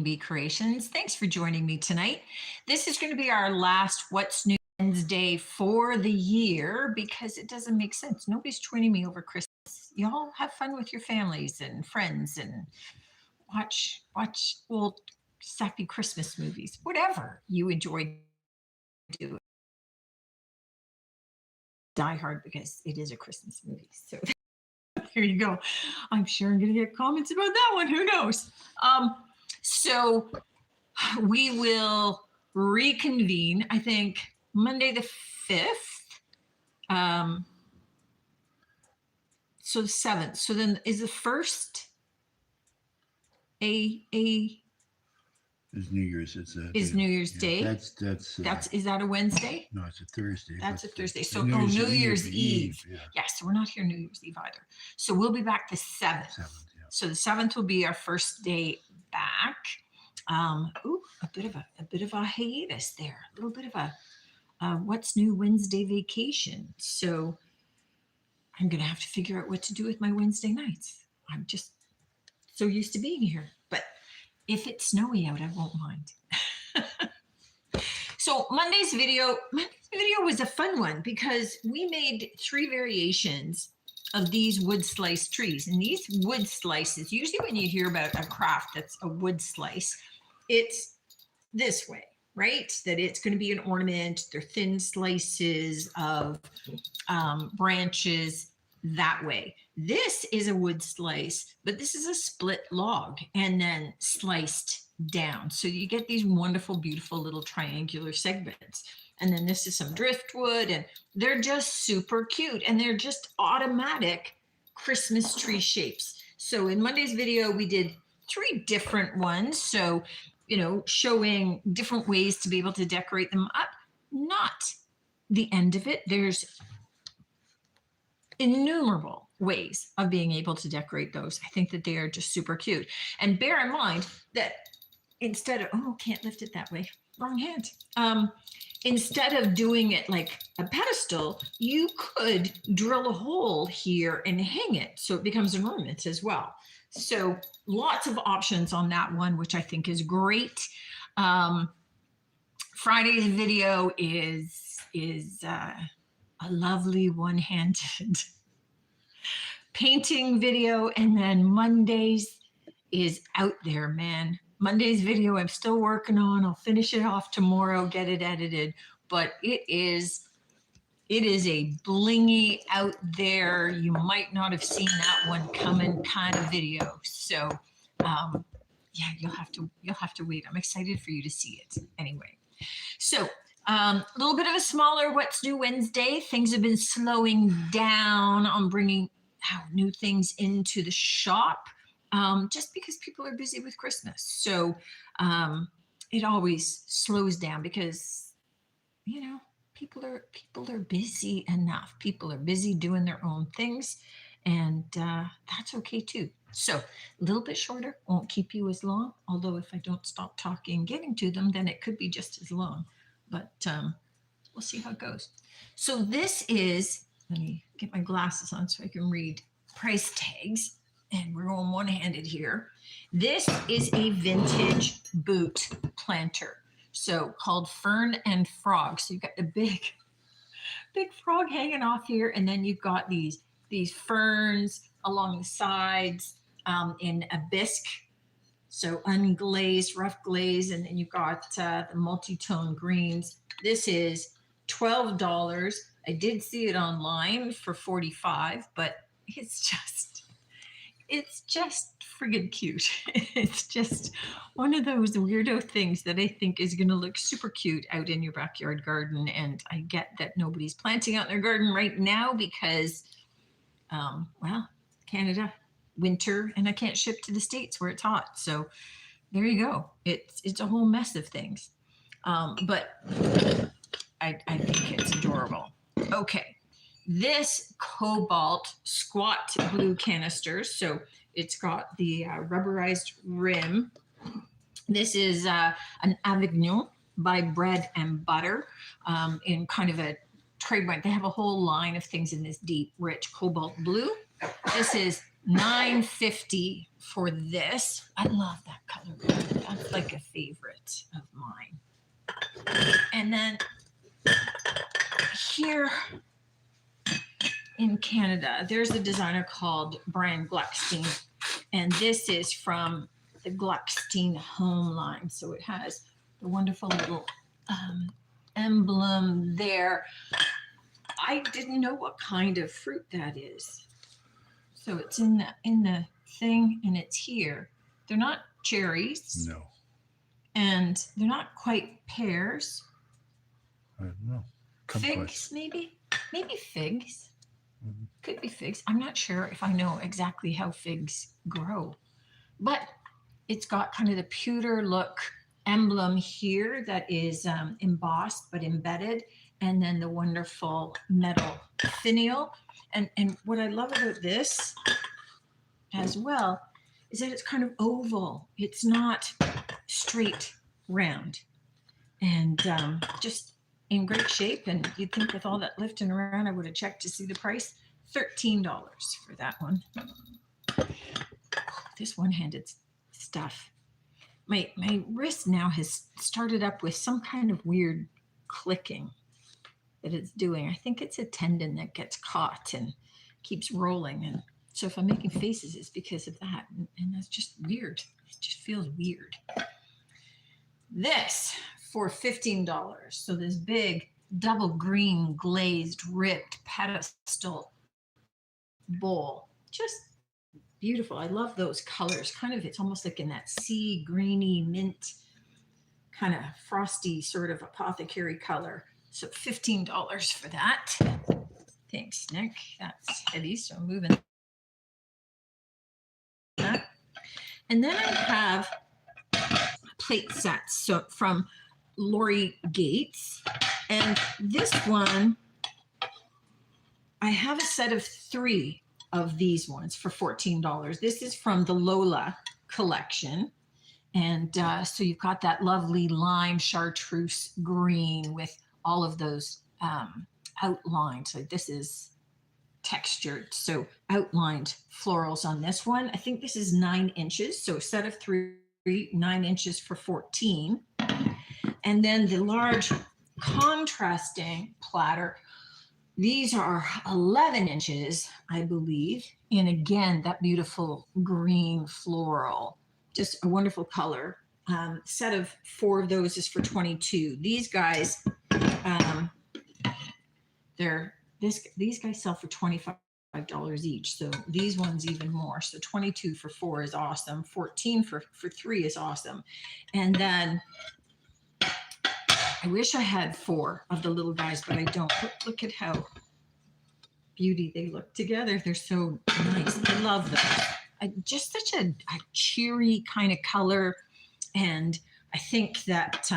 B Creations. Thanks for joining me tonight. This is going to be our last What's New Wednesday for the year because it doesn't make sense. Nobody's joining me over Christmas. Y'all have fun with your families and friends and watch old sappy Christmas movies, whatever you enjoy doing. Die Hard because it is a Christmas movie. So there you go. I'm sure I'm going to get comments about that one. Who knows? So we will reconvene, I think, Monday the 5th. So the 7th. So then is the first a It's New Year's. is New Year's Day. That's Is that a Wednesday? no, it's a Thursday. That's a Thursday. So New New Year's Eve. Yeah. So we're not here New Year's Eve either. So we'll be back the 7th. 7th, yeah. So the 7th will be our first day back. A bit of a hiatus there. A little bit of a What's New Wednesday vacation. So I'm gonna have to figure out what to do with my Wednesday nights. I'm just so used to being here. But if it's snowy out, I won't mind. So Monday's video was a fun one because we made 3 variations of these wood slice trees. And these wood slices, usually when you hear about a craft that's a wood slice, it's this way, right? That it's going to be an ornament. They're thin slices of branches that way. This is a wood slice, but this is a split log and then sliced down. So you get these wonderful, beautiful little triangular segments. And then this is some driftwood, and they're just super cute. And they're just automatic Christmas tree shapes. So in Monday's video, we did 3 different ones. So, showing different ways to be able to decorate them up. Not the end of it. There's innumerable ways of being able to decorate those. I think that they are just super cute. And bear in mind that instead of, can't lift it that way, wrong hand. Instead of doing it like a pedestal, you could drill a hole here and hang it so it becomes an ornament as well. So lots of options on that one, which I think is great. Friday's video is a lovely one-handed painting video, and then Monday's is out there, man. Monday's video I'm still working on. I'll finish it off tomorrow, get it edited, but it is a blingy out there. You might not have seen that one coming kind of video. So you'll have to wait. I'm excited for you to see it anyway. So a little bit of a smaller What's New Wednesday. Things have been slowing down on bringing out new things into the shop. Just because people are busy with Christmas. So it always slows down because, people are busy enough. People are busy doing their own things, and that's okay too. So a little bit shorter, won't keep you as long. Although if I don't stop talking, getting to them, then it could be just as long. But we'll see how it goes. So this is, let me get my glasses on so I can read price tags. And we're going one-handed here. This is a vintage boot planter. So called Fern and Frog. So you've got the big frog hanging off here. And then you've got these ferns along the sides in a bisque. So unglazed, rough glaze. And then you've got the multi-tone greens. This is $12. I did see it online for $45, but it's just friggin' cute. It's just one of those weirdo things that I think is going to look super cute out in your backyard garden. And I get that nobody's planting out in their garden right now because, Canada, winter, and I can't ship to the States where it's hot. So there you go. It's a whole mess of things. But I think it's adorable. Okay. This Cobalt squat glue canister. So it's got the rubberized rim. This is an Avignon by Bread and Butter in kind of a trademark. They have a whole line of things in this deep, rich cobalt blue. This is $9.50 for this. I love that color. That's like a favorite of mine. And then here in Canada, there's a designer called Brian Gluckstein, and this is from the Gluckstein home line. So it has the wonderful little emblem there. I didn't know what kind of fruit that is. So it's in the thing, and it's here. They're not cherries, No. and they're not quite pears. I don't know. Figs, maybe figs. Mhm. Could be figs. I'm not sure if I know exactly how figs grow, but it's got kind of the pewter look emblem here that is embossed but embedded, and then the wonderful metal finial. And what I love about this as well is that it's kind of oval. It's not straight round, and just in great shape. And you'd think with all that lifting around, I would have checked to see the price. $13 for that one. This one-handed stuff. My wrist now has started up with some kind of weird clicking that it's doing. I think it's a tendon that gets caught and keeps rolling. And so if I'm making faces, it's because of that. And that's just weird. It just feels weird. This for $15. So this big double green glazed ribbed pedestal bowl. Just beautiful. I love those colors. Kind of, it's almost like in that sea greeny mint, kind of frosty sort of apothecary color. So $15 for that. Thanks, Nick. That's heavy, so I'm moving that. And then I have plate sets, so from Lori Gates. And this one, I have a set of 3 of these ones for $14. This is from the Lola collection. And so you've got that lovely lime chartreuse green with all of those outlined. So this is textured, so outlined florals on this one. I think this is 9 inches. So a set of 3, 9 inches for 14. And then the large contrasting platter, these are 11 inches, I believe. And again, that beautiful green floral, just a wonderful color. Set of 4 of those is for 22. These guys, these guys sell for $25 each. So these ones even more. So 22 for 4 is awesome. 14 for 3 is awesome. And then I wish I had 4 of the little guys, but I don't. Look at how beauty they look together. They're so nice. I love them. Just such a cheery kind of color. And I think that,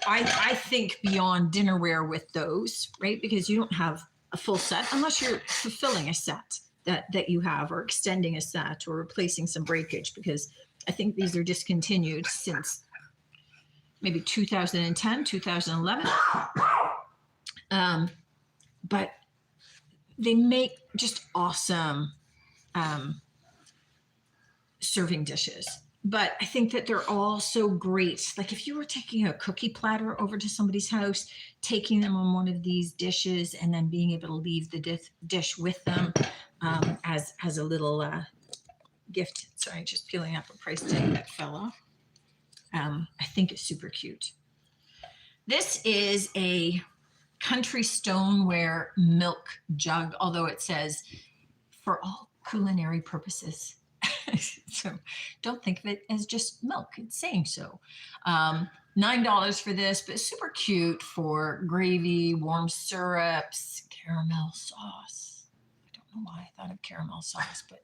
I think beyond dinnerware with those, right? Because you don't have a full set unless you're fulfilling a set that you have, or extending a set, or replacing some breakage, because I think these are discontinued since maybe 2010, 2011. But they make just awesome serving dishes. But I think that they're all so great. Like if you were taking a cookie platter over to somebody's house, taking them on one of these dishes, and then being able to leave the dish with them as a little gift. Sorry, just peeling up a price tag that fell off. I think it's super cute. This is a country stoneware milk jug, although it says for all culinary purposes. So don't think of it as just milk. It's saying so. $9 for this, but super cute for gravy, warm syrups, caramel sauce. I don't know why I thought of caramel sauce, but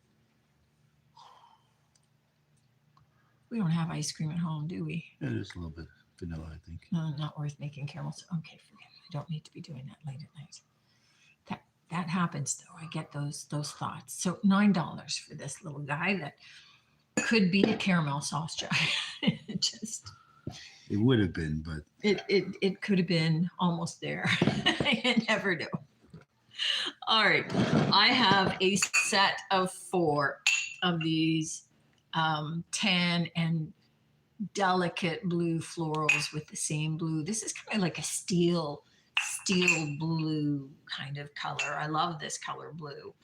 we don't have ice cream at home, do we? It is a little bit vanilla, I think. Not worth making caramel sauce. Okay, forget it. I don't need to be doing that late at night. That happens though. I get those thoughts. So $9 for this little guy that could be a caramel sauce jar. It would have been, but it could have been almost there. You never know. All right, I have a set of 4 of these tan and delicate blue florals with the same blue. This is kind of like a steel blue kind of color. I love this color blue.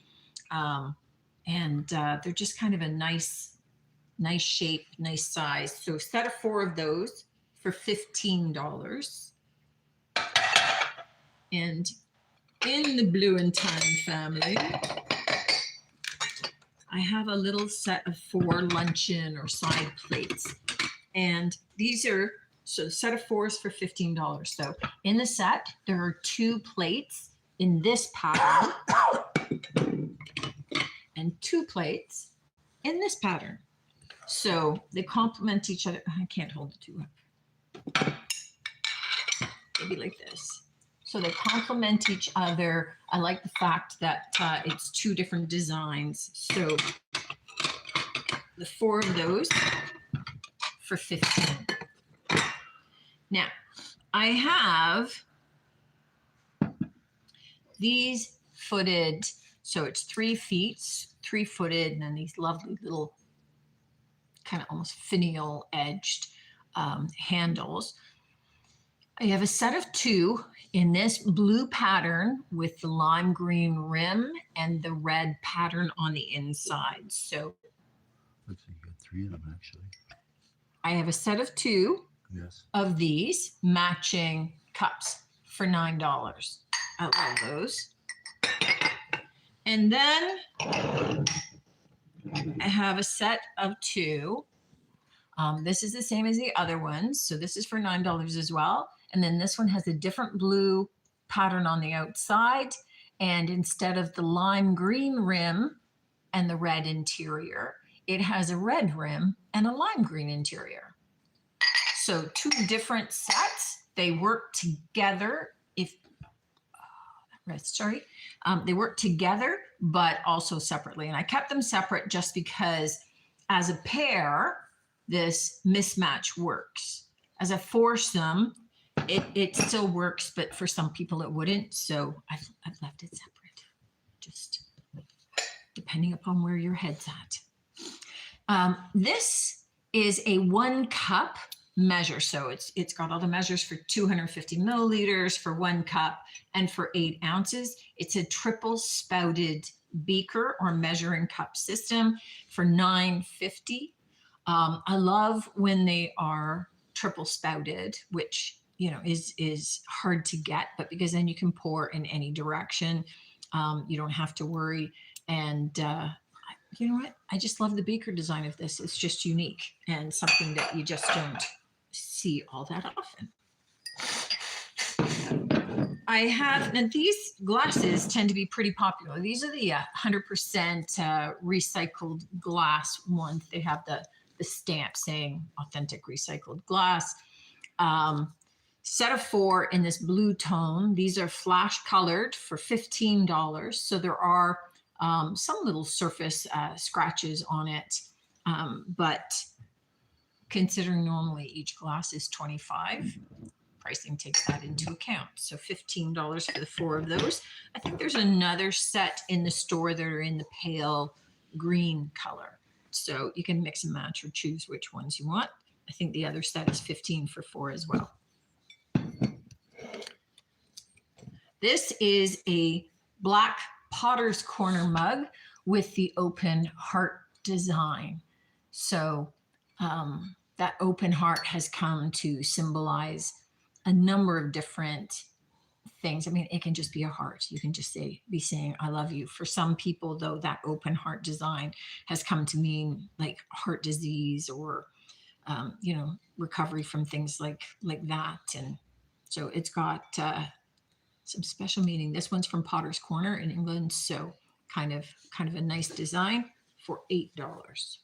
And they're just kind of a nice shape, nice size. So a set of 4 of those for $15. And in the Blue and Tan family, I have a little set of 4 luncheon or side plates. And these are, so the set of 4 is for $15. So in the set, there are 2 plates in this pattern and 2 plates in this pattern. So they complement each other. I can't hold the 2 up. Maybe like this. So they complement each other. I like the fact that it's 2 different designs. So the 4 of those for $15. Now, I have these footed, so it's 3 feet, 3-footed, and then these lovely little kind of almost finial edged handles. I have a set of 2 in this blue pattern with the lime green rim and the red pattern on the inside. So Looks like you got 3 of them actually. I have a set of 2 Yes. of these matching cups for $9. I love those. And then I have a set of 2. This is the same as the other ones. So this is for $9 as well. And then this one has a different blue pattern on the outside. And instead of the lime green rim and the red interior, it has a red rim and a lime green interior. So 2 different sets. They work together. They work together, but also separately. And I kept them separate just because as a pair, this mismatch works. As a foursome, it still works, but for some people it wouldn't. So I've left it separate, just depending upon where your head's at. This is a 1 cup measure. So it's got all the measures for 250 milliliters, for 1 cup, and for 8 ounces. It's a triple spouted beaker or measuring cup system for $9.50. I love when they are triple spouted, which is hard to get, but because then you can pour in any direction, you don't have to worry. And you know what? I just love the beaker design of this. It's just unique and something that you just don't see all that often. I have, now these glasses tend to be pretty popular. These are the 100% recycled glass ones. They have the stamp saying authentic recycled glass. Set of 4 in this blue tone. These are flash colored for $15. So there are some little surface scratches on it, but considering normally each glass is $25, pricing takes that into account. So $15 for the 4 of those. I think there's another set in the store that are in the pale green color. So you can mix and match or choose which ones you want. I think the other set is $15 for 4 as well. This is a black Potter's Corner mug with the open heart design. So that open heart has come to symbolize a number of different things. I mean, it can just be a heart. You can just be saying, I love you. For some people, though, that open heart design has come to mean like heart disease or, recovery from things like that. And so it's got some special meaning. This one's from Potter's Corner in England. So kind of a nice design for $8.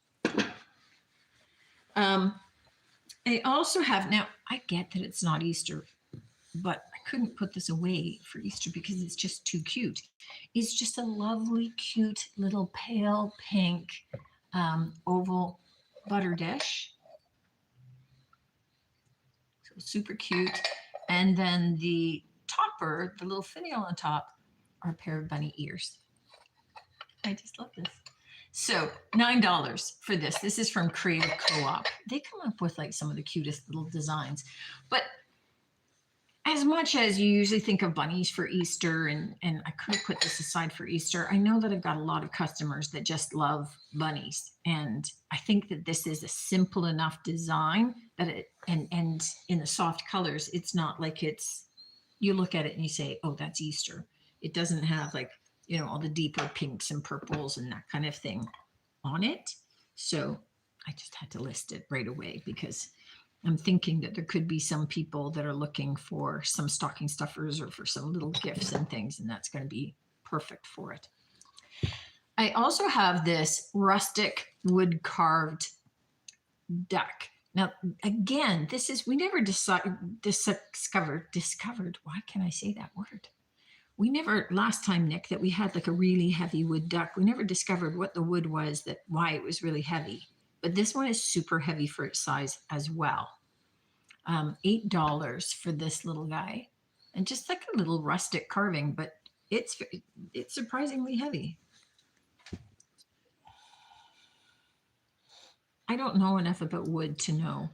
I also have, now I get that it's not Easter, but I couldn't put this away for Easter because it's just too cute. It's just a lovely, cute little pale pink oval butter dish. So super cute. And then the topper, the little finial on top, are a pair of bunny ears. I just love this. So $9 for this. This is from Creative Co-op. They come up with like some of the cutest little designs. But as much as you usually think of bunnies for Easter, and I could have put this aside for Easter, I know that I've got a lot of customers that just love bunnies. And I think that this is a simple enough design that it, and in the soft colors, it's not like it's, you look at it and you say, oh, that's Easter. It doesn't have like, you know, all the deeper pinks and purples and that kind of thing on it. So I just had to list it right away because I'm thinking that there could be some people that are looking for some stocking stuffers or for some little gifts and things, and that's going to be perfect for it. I also have this rustic wood carved duck. Now, again, this is, we never discovered, why can I say that word? We never, last time, Nick, that we had like a really heavy wood duck, we never discovered what the wood was, that why it was really heavy. But this one is super heavy for its size as well. $8 for this little guy, and just like a little rustic carving, but it's surprisingly heavy. I don't know enough about wood to know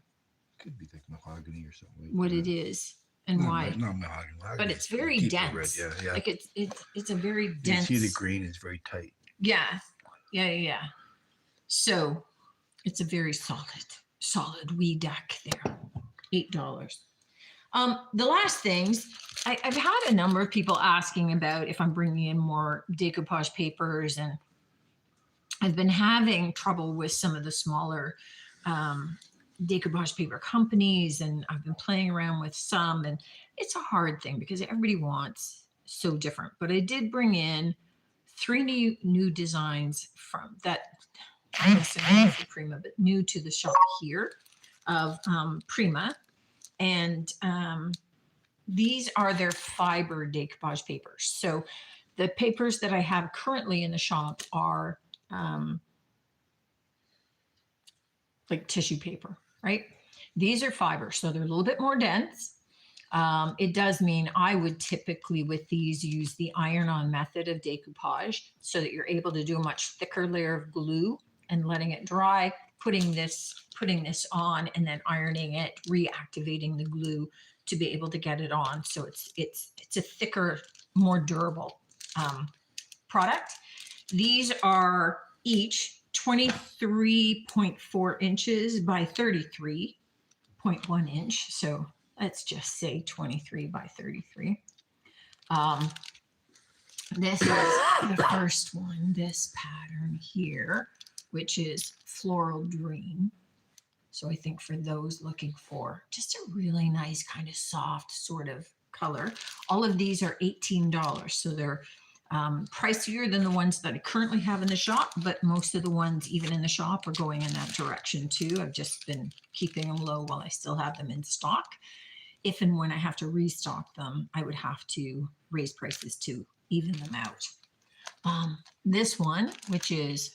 Could be like mahogany or something. what it is and why. Not mahogany. But it's very Keep the dense. red, yeah. Like it's a very You dense. see the green is very tight. Yeah. So it's a very solid wee duck there. $8. The last things, I've had a number of people asking about if I'm bringing in more decoupage papers, and I've been having trouble with some of the smaller decoupage paper companies, and I've been playing around with some, and it's a hard thing because everybody wants so different. But I did bring in 3 new designs from that, I'm assuming for Prima, but new to the shop here of Prima. And these are their fiber decoupage papers. So the papers that I have currently in the shop are like tissue paper, right? These are fiber, so they're a little bit more dense. It does mean I would typically with these use the iron-on method of decoupage so that you're able to do a much thicker layer of glue and letting it dry, putting this on, and then ironing it, reactivating the glue to be able to get it on. So it's a thicker, more durable product. These are each 23.4 inches by 33.1 inch. So let's just say 23 by 33. This is the first one, this pattern here, which is Floral Dream. So I think for those looking for just a really nice kind of soft sort of color, all of these are $18. So they're pricier than the ones that I currently have in the shop, but most of the ones even in the shop are going in that direction too. I've just been keeping them low while I still have them in stock. If and when I have to restock them, I would have to raise prices to even them out. This one, which is,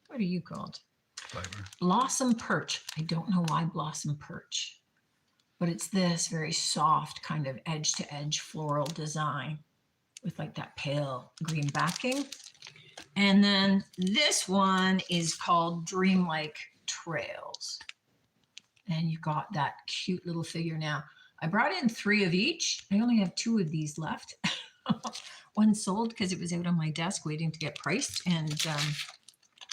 what are you called? Fiber. Blossom Perch. I don't know why Blossom Perch, but it's this very soft kind of edge to edge floral design with like that pale green backing. And then this one is called Dreamlike Trails. And you got that cute little figure. Now, I brought in 3 of each. I only have 2 of these left. One sold because it was out on my desk waiting to get priced, and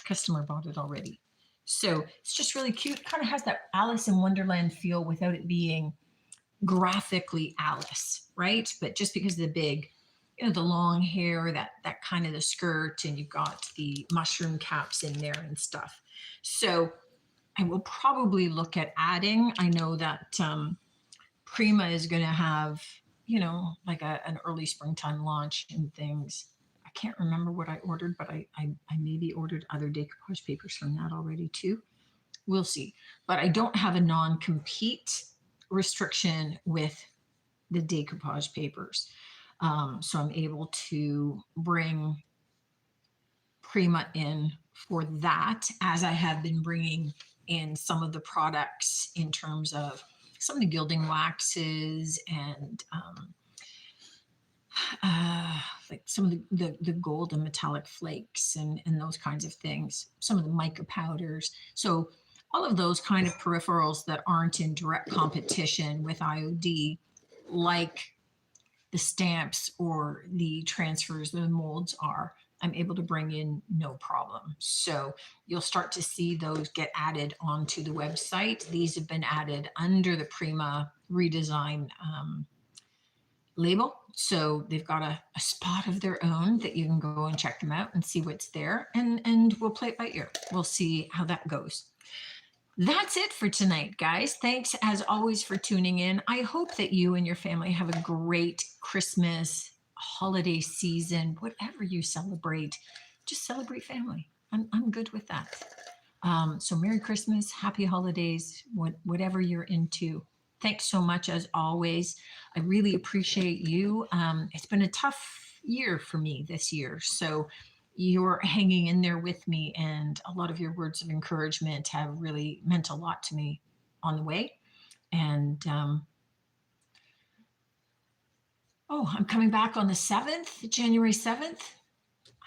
customer bought it already. So it's just really cute. Kind of has that Alice in Wonderland feel without it being graphically Alice, right? But just because of the big, you know, the long hair, that kind of the skirt, and you've got the mushroom caps in there and stuff. So I will probably look at adding. I know that Prima is going to have, you know, like an early springtime launch and things. I can't remember what I ordered, but I maybe ordered other decoupage papers from that already too. We'll see. But I don't have a non-compete restriction with the decoupage papers. So I'm able to bring Prima in for that, as I have been bringing in some of the products in terms of some of the gilding waxes and like some of the gold and metallic flakes and those kinds of things, some of the mica powders. So all of those kind of peripherals that aren't in direct competition with IOD, like the stamps or the transfers, the molds are, I'm able to bring in no problem. So you'll start to see those get added onto the website. These have been added under the Prima redesign label. So they've got a spot of their own that you can go and check them out and see what's there. And we'll play it by ear. We'll see how that goes. That's it for tonight, guys. Thanks as always for tuning in. I hope that you and your family have a great Christmas, holiday season, whatever you celebrate. Just celebrate family. I'm good with that. So Merry Christmas, Happy Holidays, whatever you're into. Thanks so much as always. I really appreciate you. It's been a tough year for me this year. So you're hanging in there with me, and a lot of your words of encouragement have really meant a lot to me on the way. And I'm coming back on the 7th, January 7th.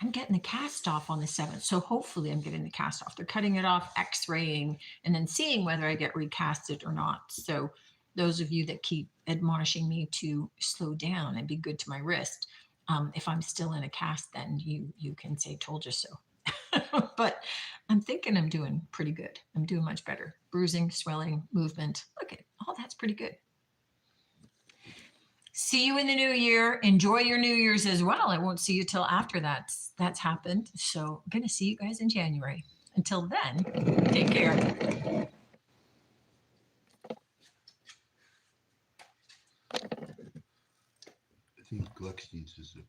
I'm getting the cast off on the 7th. So hopefully I'm getting the cast off. They're cutting it off, x-raying, and then seeing whether I get recasted or not. So those of you that keep admonishing me to slow down and be good to my wrist, if I'm still in a cast, then you can say, told you so. But I'm thinking I'm doing pretty good. I'm doing much better. Bruising, swelling, movement. Look at all that's pretty good. See you in the new year. Enjoy your New Year's as well. I won't see you till after that's happened. So I'm going to see you guys in January. Until then, take care. I think Gluckstein's is a